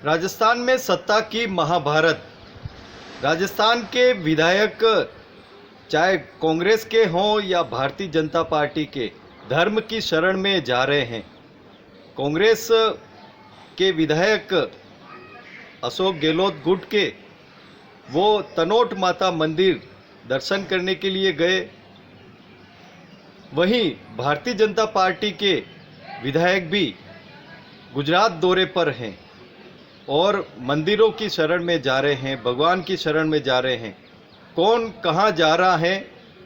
राजस्थान में सत्ता की महाभारत। राजस्थान के विधायक चाहे कांग्रेस के हों या भारतीय जनता पार्टी के, धर्म की शरण में जा रहे हैं। कांग्रेस के विधायक अशोक गहलोत गुट के वो तनोट माता मंदिर दर्शन करने के लिए गए। वहीं भारतीय जनता पार्टी के विधायक भी गुजरात दौरे पर हैं और मंदिरों की शरण में जा रहे हैं, भगवान की शरण में जा रहे हैं। कौन कहां जा रहा है,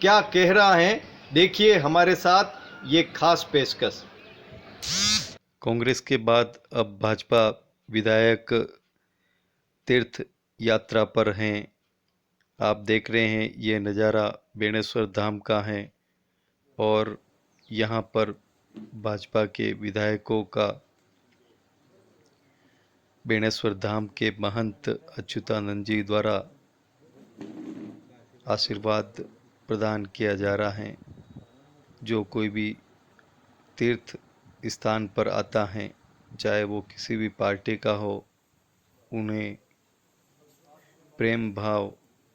क्या कह रहा है, देखिए हमारे साथ ये खास पेशकश। कांग्रेस के बाद अब भाजपा विधायक तीर्थ यात्रा पर हैं। आप देख रहे हैं ये नज़ारा बेणेश्वर धाम का है और यहाँ पर भाजपा के विधायकों का बेणेश्वर धाम के महंत अच्युतानंद जी द्वारा आशीर्वाद प्रदान किया जा रहा है। जो कोई भी तीर्थ स्थान पर आता है, चाहे वो किसी भी पार्टी का हो, उन्हें प्रेम भाव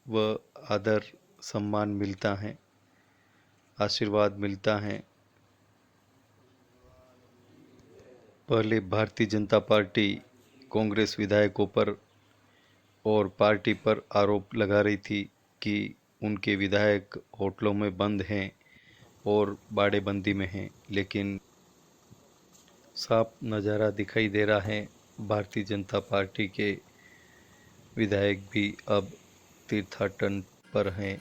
व आदर सम्मान मिलता है, आशीर्वाद मिलता है। पहले भारतीय जनता पार्टी कांग्रेस विधायकों पर और पार्टी पर आरोप लगा रही थी कि उनके विधायक होटलों में बंद हैं और बाड़ेबंदी में हैं, लेकिन साफ नज़ारा दिखाई दे रहा है भारतीय जनता पार्टी के विधायक भी अब तीर्थाटन पर हैं।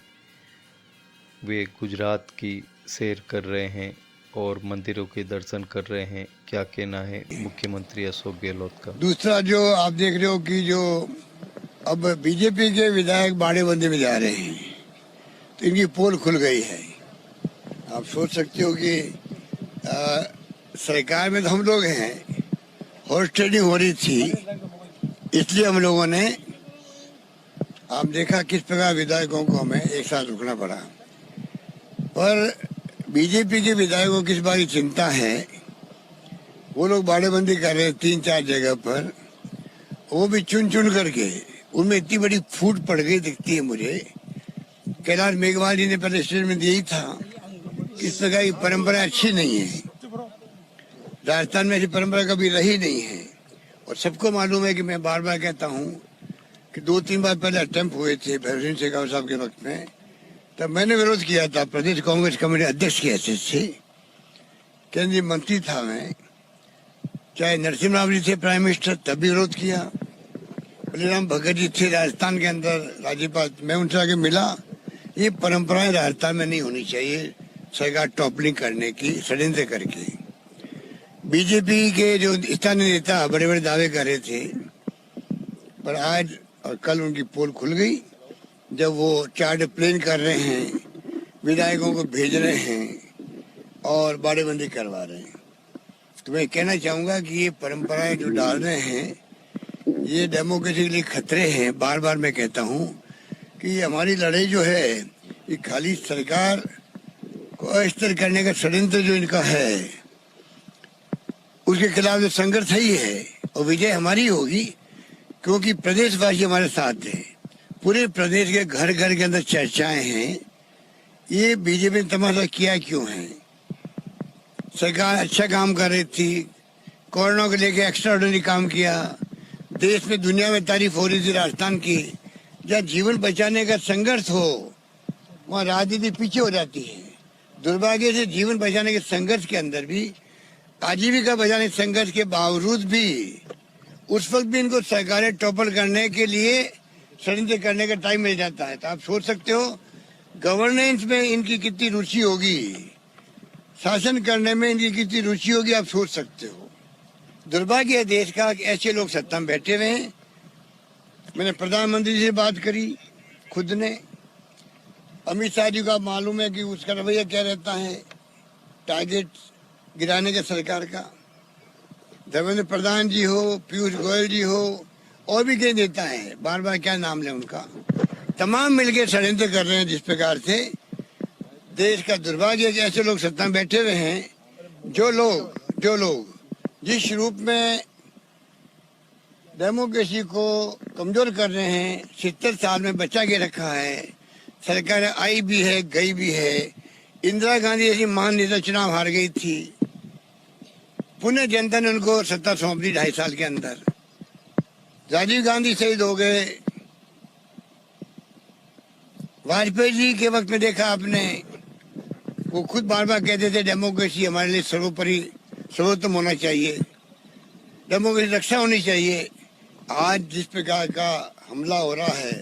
वे गुजरात की सैर कर रहे हैं और मंदिरों के दर्शन कर रहे हैं। क्या कहना है मुख्यमंत्री अशोक गहलोत का? दूसरा जो आप देख रहे हो कि जो अब बीजेपी के विधायक बाड़ेबंदी में जा रहे हैं, तो इनकी पोल खुल गई है। आप सोच सकते हो कि सरकार में तो हम लोग हैं, हॉर्स ट्रेडिंग हो रही थी, इसलिए हम लोगों ने आप देखा किस प्रकार विधायकों को हमें एक साथ रुकना पड़ा। पर बीजेपी के विधायकों को किस बात की चिंता है, वो लोग बाड़ेबंदी कर रहे हैं 3-4 जगह पर, वो भी चुन चुन करके। उनमें इतनी बड़ी फूट पड़ गई दिखती है मुझे। कैलाश मेघवाल जी ने पहले स्टेटमेंट दिया ही था कि इस प्रकार की परंपरा अच्छी नहीं है, राजस्थान में ऐसी परंपरा कभी रही नहीं है। और सबको मालूम है कि मैं बार बार कहता हूँ कि 2-3 बार पहले अटेम्प्ट हुए थे भैरव सिंह शेखावत साहब के वक्त में, तब मैंने विरोध किया था प्रदेश कांग्रेस कमेटी अध्यक्ष की हैसियत से। केंद्रीय मंत्री था मैं, चाहे नरसिम्हा राव जी थे प्राइम मिनिस्टर, तब भी विरोध किया। बलिराम भगत जी थे राजस्थान के अंदर राज्यपाल, मैं उनसे आगे मिला। ये परंपराएं राजस्थान में नहीं होनी चाहिए, सरकार टॉपलिंग करने की षड्यंत्र करके। बीजेपी के जो स्थानीय नेता बड़े बड़े दावे कर रहे थे, पर आज और कल उनकी पोल खुल गई जब वो चार्ट प्लेन कर रहे हैं, विधायकों को भेज रहे हैं और बाड़ेबंदी करवा रहे हैं। तो मैं कहना चाहूंगा कि ये परंपराएं जो डाल रहे हैं, ये डेमोक्रेसी के लिए खतरे हैं। बार बार मैं कहता हूं कि हमारी लड़ाई जो है, ये खाली सरकार को अस्थिर करने का षड्यंत्र जो इनका है, उसके खिलाफ जो संघर्ष है और विजय हमारी होगी, क्योंकि प्रदेशवासी हमारे साथ हैं। पूरे प्रदेश के घर घर के अंदर चर्चाएं हैं, ये बीजेपी ने तमाशा किया क्यों है। सरकार अच्छा काम कर रही थी, कोरोना को लेकर एक्स्ट्रा ऑर्डिनरी काम किया, देश में दुनिया में तारीफ हो रही थी राजस्थान की। जहाँ जीवन बचाने का संघर्ष हो, वहाँ राजनीति पीछे हो जाती है। दुर्भाग्य से जीवन बचाने के संघर्ष के अंदर भी, आजीविका बचाने के संघर्ष के बावजूद भी, उस वक्त भी इनको सरकारें टॉपल करने के लिए षड्यंत्र करने का टाइम मिल जाता है। तो आप सोच सकते हो गवर्नेंस में इनकी कितनी रुचि होगी, शासन करने में इनकी कितनी रुचि होगी, आप सोच सकते हो। दुर्भाग्य है देश का कि ऐसे लोग सत्ता में बैठे हुए हैं। मैंने प्रधानमंत्री से बात करी खुद ने, अमित शाह जी का मालूम है कि उसका रवैया क्या रहता है, टारगेट गिराने के सरकार का। धर्मेंद्र प्रधान जी हो, पीयूष गोयल जी हो, और भी कई नेता हैं, बार बार क्या नाम लें उनका, तमाम मिलकर षड्यंत्र कर रहे हैं। जिस प्रकार से देश का दुर्भाग्य कि ऐसे लोग सत्ता में बैठे हुए हैं, जो लोग जिस रूप में डेमोक्रेसी को कमजोर कर रहे हैं। 70 साल में बचा के रखा है। सरकार आई भी है, गई भी है। इंदिरा गांधी जैसी महान नेता चुनाव हार गई थी, पुनः जनता ने उनको सत्ता सौंप दी 2.5 साल के अंदर। राजीव गांधी शहीद हो गए। वाजपेयी जी के वक्त में देखा आपने, वो खुद बार बार कहते थे डेमोक्रेसी हमारे लिए सर्वोपरि सर्वोत्तम होना चाहिए, डेमोक्रेसी रक्षा होनी चाहिए। आज जिस प्रकार का हमला हो रहा है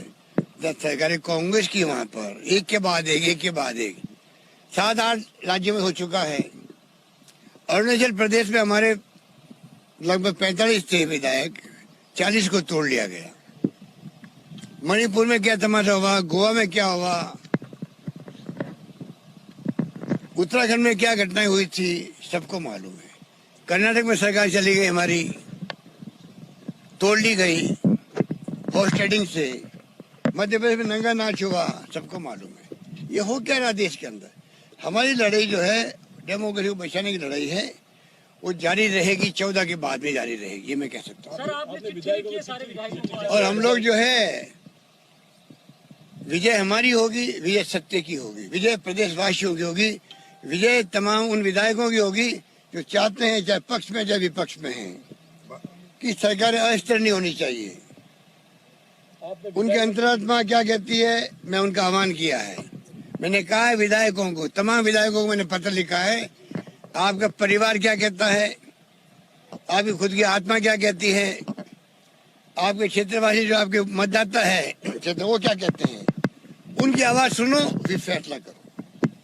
सरकार कांग्रेस की, वहां पर एक के बाद एक 7-8 राज्यों में हो चुका है। अरुणाचल प्रदेश में हमारे लगभग 45 थे विधायक, 40 को तोड़ लिया गया। मणिपुर में क्या तमाशा हुआ, गोवा में क्या हुआ, उत्तराखंड में क्या घटनाएं हुई थी, सबको मालूम है। कर्नाटक में सरकार चली गई हमारी, तोड़ ली गई हॉर्स ट्रेडिंग से। मध्य प्रदेश में नंगा नाच हुआ, सबको मालूम है। ये हो क्या रहा देश के अंदर। हमारी लड़ाई जो है डेमोक्रेसी को बचाने की लड़ाई है, वो जारी रहेगी। 14 के बाद में जारी रहेगी, ये मैं कह सकता हूँ। और हम लोग जो है, विजय हमारी होगी, विजय सत्य की होगी, विजय प्रदेशवासियों की होगी, विजय तमाम उन विधायकों की होगी जो चाहते हैं, चाहे पक्ष में चाहे विपक्ष में हैं, कि सरकार अस्थिर नहीं होनी चाहिए। उनकी अंतरात्मा क्या कहती है, मैं उनका आह्वान किया है। मैंने कहा है विधायकों को, तमाम विधायकों को मैंने पत्र लिखा है, आपका परिवार क्या कहता है, आपकी खुद की आत्मा क्या कहती है, आपके क्षेत्रवासी जो आपके मतदाता है क्षेत्र, वो क्या कहते हैं, उनकी आवाज सुनो, फिर फैसला करो।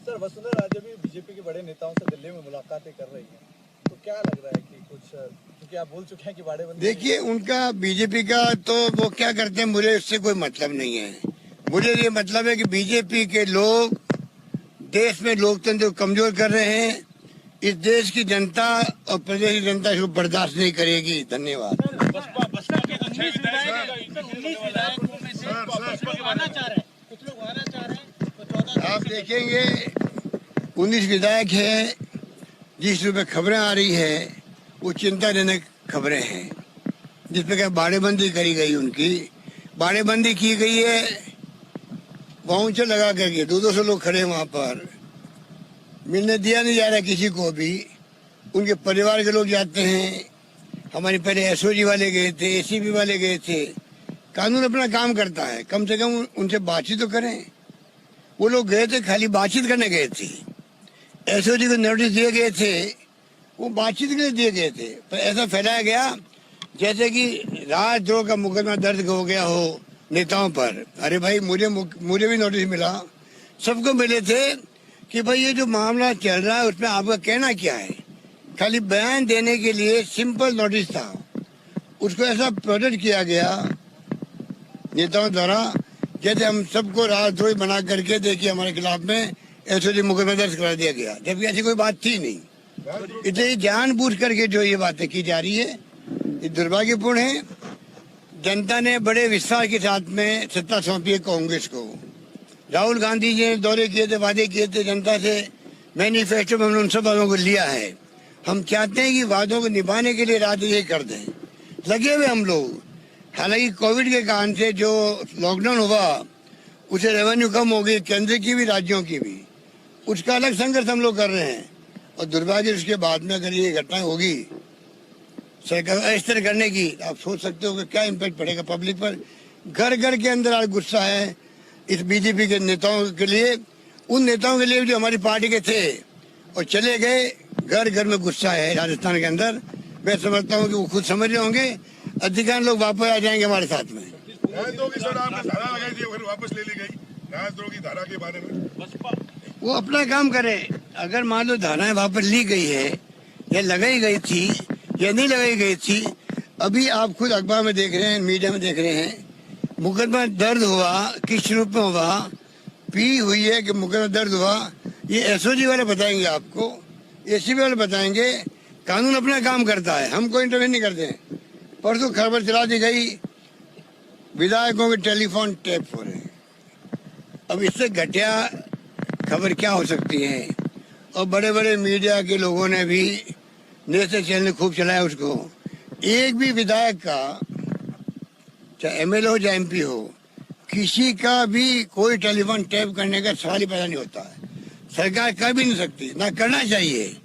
सर, वसुंधरा राजे भी बीजेपी के बड़े नेताओं से दिल्ली में मुलाकातें कर रही हैं, तो क्या लग रहा है कि कुछ, क्योंकि आप बोल चुके हैं कि बाड़ेबंदी। देखिए, उनका बीजेपी का तो वो क्या करते हैं, मुझे इससे कोई मतलब नहीं है। मुझे ये मतलब है कि बीजेपी के लोग देश में लोकतंत्र को कमजोर कर रहे हैं। इस देश की जनता और प्रदेश की जनता इसको बर्दाश्त नहीं करेगी। धन्यवाद। आप देखेंगे 19 विधायक है, जिस रूप में खबरें आ रही है वो चिंताजनक खबरें हैं। जिस प्रकार बाड़ेबंदी करी गई, उनकी बाड़ेबंदी की गई है, बाउंसर लगा करके 200 लोग खड़े वहां पर, मिलने दिया नहीं जा रहा किसी को भी। उनके परिवार के लोग जाते हैं। हमारे पहले एसओजी वाले गए थे, एसीबी वाले गए थे। कानून अपना काम करता है, कम से कम उनसे बातचीत तो करें। वो लोग गए थे, खाली बातचीत करने गए थे। एसओजी को नोटिस दिए गए थे, वो बातचीत के लिए दिए गए थे। पर ऐसा फैलाया गया जैसे कि राजद्रोह का मुकदमा दर्ज हो गया हो नेताओं पर। अरे भाई, मुझे भी नोटिस मिला, सबको मिले थे कि भाई ये जो मामला चल रहा है उसमें आपका कहना क्या है। खाली बयान देने के लिए सिंपल नोटिस था, उसको ऐसा प्रोजेक्ट किया गया नेताओं द्वारा जैसे हम सबको राजद्रोही बना करके, देखिए हमारे खिलाफ में एसओजी मुकदमा दर्ज करा दिया गया, जबकि ऐसी कोई बात थी नहीं। इसलिए जानबूझ करके जो ये बातें की जा रही है, ये दुर्भाग्यपूर्ण है। जनता ने बड़े विश्वास के साथ में सत्ता सौंपी है कांग्रेस को। राहुल गांधी जी ने दौरे किए थे, वादे किए थे जनता से, मैनिफेस्टो में हमने उन सब वादों को लिया है। हम चाहते हैं कि वादों को निभाने के लिए राज्य ये कर दें, लगे हुए हम लोग। हालांकि कोविड के कारण से जो लॉकडाउन हुआ उसे रेवेन्यू कम हो गई, केंद्र की भी राज्यों की भी, उसका अलग संघर्ष हम लोग कर रहे हैं। और दुर्भाग्य उसके बाद में अगर ये घटना होगी सरकार अस्थिर करने की, आप सोच सकते हो कि क्या इम्पैक्ट पड़ेगा पब्लिक पर। घर घर के अंदर आज गुस्सा है इस बीजेपी के नेताओं के लिए, उन नेताओं के लिए जो हमारी पार्टी के थे और चले गए। घर घर में गुस्सा है राजस्थान के अंदर। मैं समझता हूँ कि वो खुद समझ रहे होंगे, अधिकांश लोग वापस आ जाएंगे हमारे साथ में। राजद्रोह की सर आपने धारा लगाई थी, फिर वापस ले ली गई। राजद्रोह की धारा के बारे में वो अपना काम करे। अगर मान लो धाराएं वापस ली गई है या लगाई गई थी या नहीं लगाई गई थी, अभी आप खुद अखबार में देख रहे हैं, मीडिया में देख रहे हैं, मुकदमा दर्ज हुआ किस रूप में हुआ, पी हुई है कि मुकदमा दर्ज हुआ, ये एसओजी वाले बताएंगे आपको, एसीबी वाले बताएंगे। कानून अपना काम करता है, हम कोई इंटरव्यू नहीं करते हैं। परसों खबर चला दी गई विधायकों के टेलीफोन टेप हो रहे हैं। अब इससे घटिया खबर क्या हो सकती है। और बड़े बड़े मीडिया के लोगों ने भी नेशनल चैनल खूब चलाया उसको। एक भी विधायक का चाहे एमएलए हो चाहे एमपी हो, किसी का भी कोई टेलीफोन टैप करने का सवाल ही पैदा नहीं होता है। सरकार कर भी नहीं सकती, ना करना चाहिए।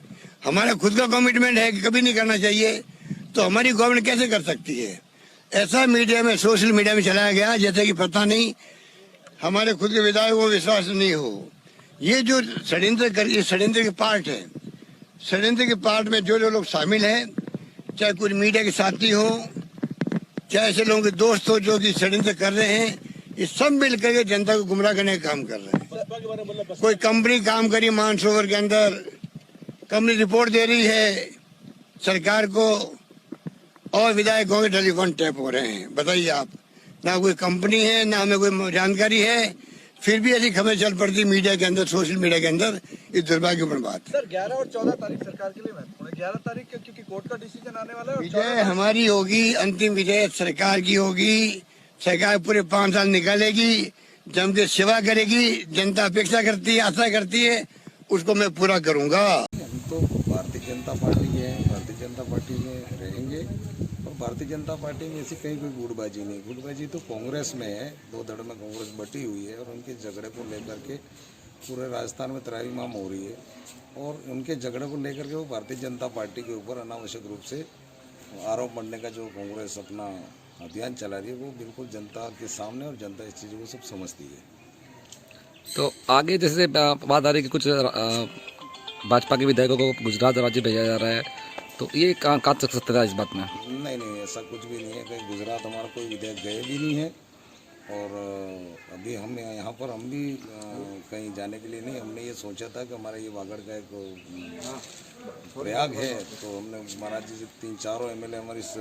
हमारा खुद का कमिटमेंट है कि कभी नहीं करना चाहिए, तो हमारी गवर्नमेंट कैसे कर सकती है? ऐसा मीडिया में, सोशल मीडिया में चलाया गया जैसे कि पता नहीं हमारे खुद के विधायकों को विश्वास नहीं हो। ये जो ये षड्यंत्र के पार्ट है। षड्यंत्र के पार्ट में जो लोग शामिल हैं, चाहे कुछ मीडिया के साथी हो, चाहे ऐसे लोगों के दोस्त हो जो कि षड्यंत्र कर रहे हैं, ये सब मिल करके जनता को गुमराह करने का काम कर रहे हैं। कोई कंपनी काम करी मानसरोवर के अंदर, कंपनी रिपोर्ट दे रही है सरकार को और विधायकों के टेलीफोन टैप हो रहे हैं। बताइए आप, ना कोई कंपनी है ना हमें कोई जानकारी है, फिर भी ऐसी खबर चल पड़ती मीडिया के अंदर, सोशल मीडिया के अंदर। ये दुर्भाग्यपूर्ण बात है। सर 11 और 14 तारीख सरकार के लिए महत्वपूर्ण है। 11 तारीख क्योंकि कोर्ट का डिसीजन आने वाला है, और विजय हमारी होगी, अंतिम विजय सरकार की होगी। सरकार पूरे 5 साल निकालेगी, जम के सेवा करेगी। जनता अपेक्षा करती है, आशा करती है, उसको मैं पूरा करूंगा। हम तो भारतीय जनता पार्टी के हैं, भारतीय जनता पार्टी में रहेंगे। और भारतीय जनता पार्टी में ऐसी कहीं कोई गुटबाजी नहीं। गुटबाजी तो कांग्रेस में है, 2 धड़ में कांग्रेस बटी हुई है, और उनके झगड़े को लेकर के पूरे राजस्थान में त्राहीमाम हो रही है। और उनके झगड़े को लेकर के वो भारतीय जनता पार्टी के ऊपर अनावश्यक रूप से आरोप मढ़ने का जो कांग्रेस अपना अभियान चला रही है, वो बिल्कुल जनता के सामने, और जनता इस चीज़ों को सब समझती है। तो आगे जैसे बात आ रही है कि कुछ भाजपा के विधायकों को गुजरात राज्य भेजा जा रहा है, तो ये कहाँ तक सत्य है इस बात में? नहीं, ऐसा कुछ भी नहीं है। कहीं गुजरात हमारा कोई विधायक गए भी नहीं है, और अभी हम यहाँ पर हम भी कहीं जाने के लिए नहीं। हमने ये सोचा था कि हमारा ये वागड़ का एक प्रयाग है, तो हमने महाराज जी से 3-4 एमएलए हमारे इस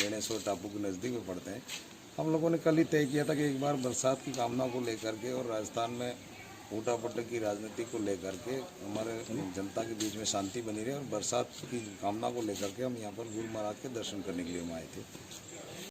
बेणेश्वर टापू के नज़दीक में पड़ते हैं। हम लोगों ने कल ही तय किया था कि एक बार बरसात की कामना को लेकर के और राजस्थान में उठापटक की राजनीति को लेकर के हमारे जनता के बीच में शांति बनी रहे, और बरसात की कामना को लेकर के हम यहाँ पर गुरु महाराज के दर्शन करने के लिए हम आए थे।